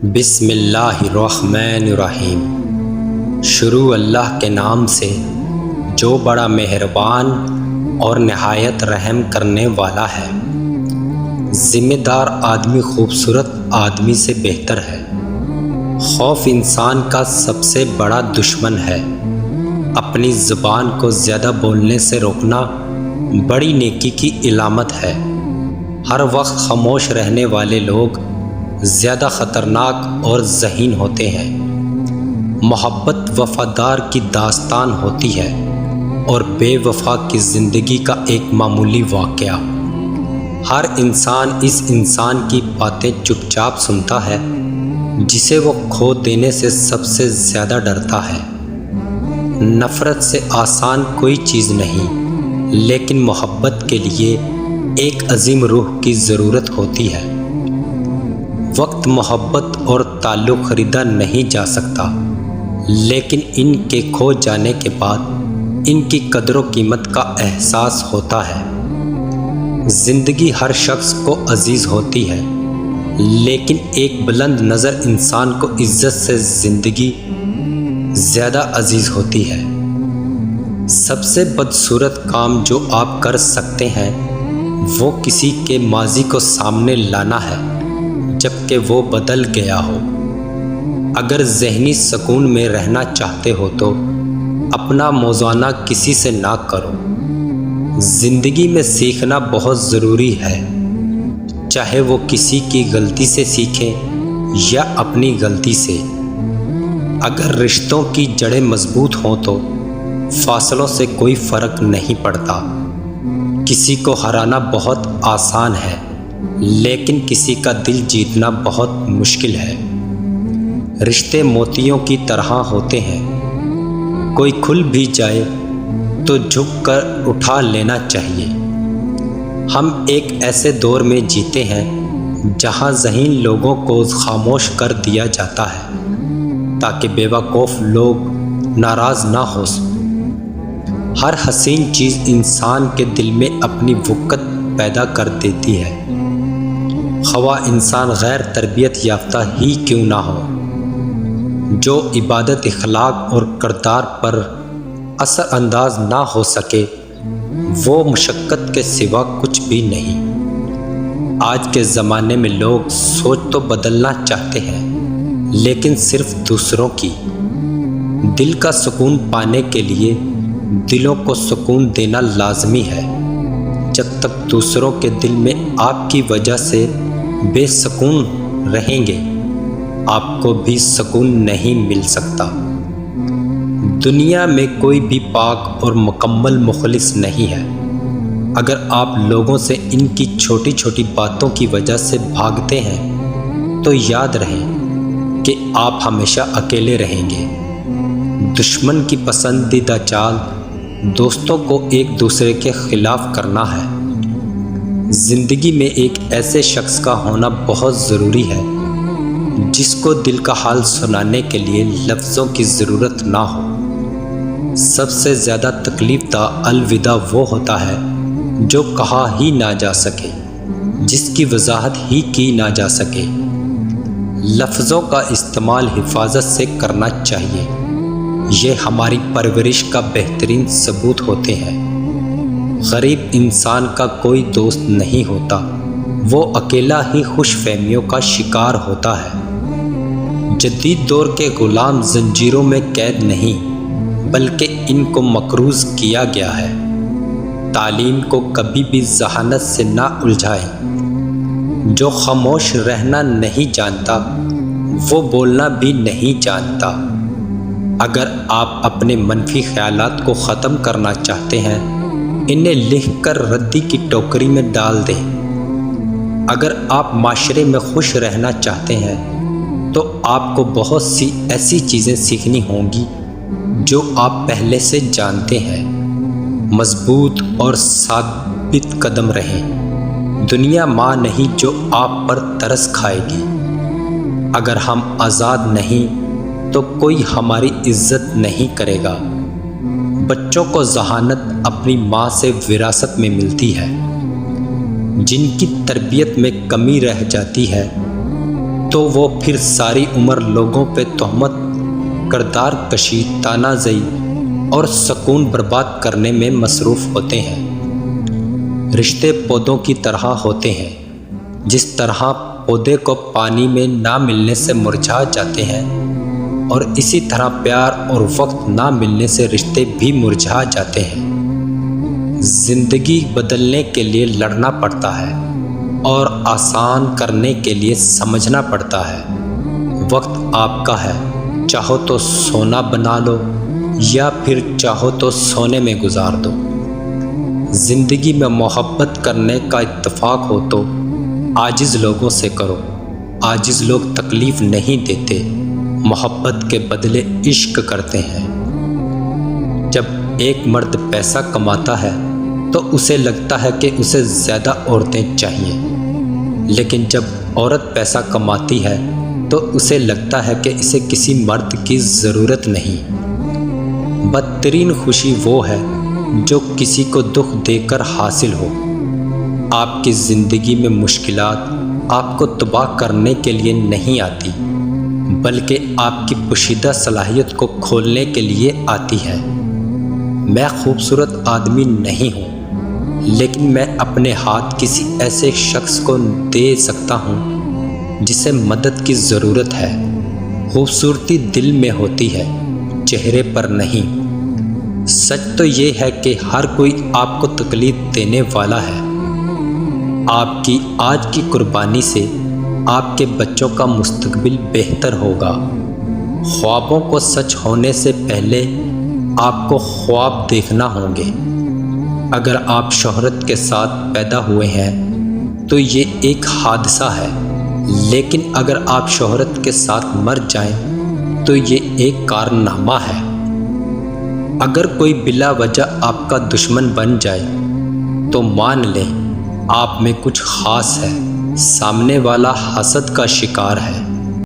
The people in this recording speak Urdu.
بسم اللہ الرحمن الرحیم۔ شروع اللہ کے نام سے جو بڑا مہربان اور نہایت رحم کرنے والا ہے۔ ذمہ دار آدمی خوبصورت آدمی سے بہتر ہے۔ خوف انسان کا سب سے بڑا دشمن ہے۔ اپنی زبان کو زیادہ بولنے سے روکنا بڑی نیکی کی علامت ہے۔ ہر وقت خاموش رہنے والے لوگ زیادہ خطرناک اور ذہین ہوتے ہیں۔ محبت وفادار کی داستان ہوتی ہے اور بے وفا کی زندگی کا ایک معمولی واقعہ۔ ہر انسان اس انسان کی باتیں چپ چاپ سنتا ہے جسے وہ کھو دینے سے سب سے زیادہ ڈرتا ہے۔ نفرت سے آسان کوئی چیز نہیں، لیکن محبت کے لیے ایک عظیم روح کی ضرورت ہوتی ہے۔ وقت، محبت اور تعلق خریدا نہیں جا سکتا، لیکن ان کے کھو جانے کے بعد ان کی قدر و قیمت کا احساس ہوتا ہے۔ زندگی ہر شخص کو عزیز ہوتی ہے، لیکن ایک بلند نظر انسان کو عزت سے زندگی زیادہ عزیز ہوتی ہے۔ سب سے بدصورت کام جو آپ کر سکتے ہیں وہ کسی کے ماضی کو سامنے لانا ہے جبکہ وہ بدل گیا ہو۔ اگر ذہنی سکون میں رہنا چاہتے ہو تو اپنا موازنہ کسی سے نہ کرو۔ زندگی میں سیکھنا بہت ضروری ہے، چاہے وہ کسی کی غلطی سے سیکھیں یا اپنی غلطی سے۔ اگر رشتوں کی جڑیں مضبوط ہوں تو فاصلوں سے کوئی فرق نہیں پڑتا۔ کسی کو ہرانا بہت آسان ہے، لیکن کسی کا دل جیتنا بہت مشکل ہے۔ رشتے موتیوں کی طرح ہوتے ہیں، کوئی کھل بھی جائے تو جھک کر اٹھا لینا چاہیے۔ ہم ایک ایسے دور میں جیتے ہیں جہاں ذہین لوگوں کو خاموش کر دیا جاتا ہے تاکہ بیوقوف لوگ ناراض نہ ہو۔ ہر حسین چیز انسان کے دل میں اپنی وقت پیدا کر دیتی ہے، خواہ انسان غیر تربیت یافتہ ہی کیوں نہ ہو۔ جو عبادت، اخلاق اور کردار پر اثر انداز نہ ہو سکے وہ مشقت کے سوا کچھ بھی نہیں۔ آج کے زمانے میں لوگ سوچ تو بدلنا چاہتے ہیں، لیکن صرف دوسروں کی۔ دل کا سکون پانے کے لیے دلوں کو سکون دینا لازمی ہے۔ جب تک دوسروں کے دل میں آپ کی وجہ سے بے سکون رہیں گے، آپ کو بھی سکون نہیں مل سکتا۔ دنیا میں کوئی بھی پاک اور مکمل مخلص نہیں ہے۔ اگر آپ لوگوں سے ان کی چھوٹی چھوٹی باتوں کی وجہ سے بھاگتے ہیں تو یاد رہے کہ آپ ہمیشہ اکیلے رہیں گے۔ دشمن کی پسندیدہ چال دوستوں کو ایک دوسرے کے خلاف کرنا ہے۔ زندگی میں ایک ایسے شخص کا ہونا بہت ضروری ہے جس کو دل کا حال سنانے کے لیے لفظوں کی ضرورت نہ ہو۔ سب سے زیادہ تکلیف دہ الوداع وہ ہوتا ہے جو کہا ہی نہ جا سکے، جس کی وضاحت ہی کی نہ جا سکے۔ لفظوں کا استعمال حفاظت سے کرنا چاہیے، یہ ہماری پرورش کا بہترین ثبوت ہوتے ہیں۔ غریب انسان کا کوئی دوست نہیں ہوتا، وہ اکیلا ہی خوش فہمیوں کا شکار ہوتا ہے۔ جدید دور کے غلام زنجیروں میں قید نہیں، بلکہ ان کو مقروض کیا گیا ہے۔ تعلیم کو کبھی بھی ذہانت سے نہ الجھائیں۔ جو خاموش رہنا نہیں جانتا وہ بولنا بھی نہیں جانتا۔ اگر آپ اپنے منفی خیالات کو ختم کرنا چاہتے ہیں، انہیں لکھ کر ردی کی ٹوکری میں ڈال دیں۔ اگر آپ معاشرے میں خوش رہنا چاہتے ہیں تو آپ کو بہت سی ایسی چیزیں سیکھنی ہوں گی جو آپ پہلے سے جانتے ہیں۔ مضبوط اور ثابت قدم رہیں۔ دنیا ماں نہیں جو آپ پر ترس کھائے گی۔ اگر ہم آزاد نہیں تو کوئی ہماری عزت نہیں کرے گا۔ بچوں کو ذہانت اپنی ماں سے وراثت میں ملتی ہے۔ جن کی تربیت میں کمی رہ جاتی ہے تو وہ پھر ساری عمر لوگوں پہ تہمت، کردار کشی، تانا زئی اور سکون برباد کرنے میں مصروف ہوتے ہیں۔ رشتے پودوں کی طرح ہوتے ہیں، جس طرح پودے کو پانی میں نہ ملنے سے مرجھا جاتے ہیں، اور اسی طرح پیار اور وقت نہ ملنے سے رشتے بھی مرجھا جاتے ہیں۔ زندگی بدلنے کے لیے لڑنا پڑتا ہے اور آسان کرنے کے لیے سمجھنا پڑتا ہے۔ وقت آپ کا ہے، چاہو تو سونا بنا لو یا پھر چاہو تو سونے میں گزار دو۔ زندگی میں محبت کرنے کا اتفاق ہو تو عاجز لوگوں سے کرو۔ عاجز لوگ تکلیف نہیں دیتے، محبت کے بدلے عشق کرتے ہیں۔ جب ایک مرد پیسہ کماتا ہے تو اسے لگتا ہے کہ اسے زیادہ عورتیں چاہیے، لیکن جب عورت پیسہ کماتی ہے تو اسے لگتا ہے کہ اسے کسی مرد کی ضرورت نہیں۔ بدترین خوشی وہ ہے جو کسی کو دکھ دے کر حاصل ہو۔ آپ کی زندگی میں مشکلات آپ کو تباہ کرنے کے لیے نہیں آتی، بلکہ آپ کی پوشیدہ صلاحیت کو کھولنے کے لیے آتی ہے۔ میں خوبصورت آدمی نہیں ہوں، لیکن میں اپنے ہاتھ کسی ایسے شخص کو دے سکتا ہوں جسے مدد کی ضرورت ہے۔ خوبصورتی دل میں ہوتی ہے، چہرے پر نہیں۔ سچ تو یہ ہے کہ ہر کوئی آپ کو تکلیف دینے والا ہے۔ آپ کی آج کی قربانی سے آپ کے بچوں کا مستقبل بہتر ہوگا۔ خوابوں کو سچ ہونے سے پہلے آپ کو خواب دیکھنا ہوں گے۔ اگر آپ شہرت کے ساتھ پیدا ہوئے ہیں تو یہ ایک حادثہ ہے، لیکن اگر آپ شہرت کے ساتھ مر جائیں تو یہ ایک کارنامہ ہے۔ اگر کوئی بلا وجہ آپ کا دشمن بن جائے تو مان لیں آپ میں کچھ خاص ہے، سامنے والا حسد کا شکار ہے۔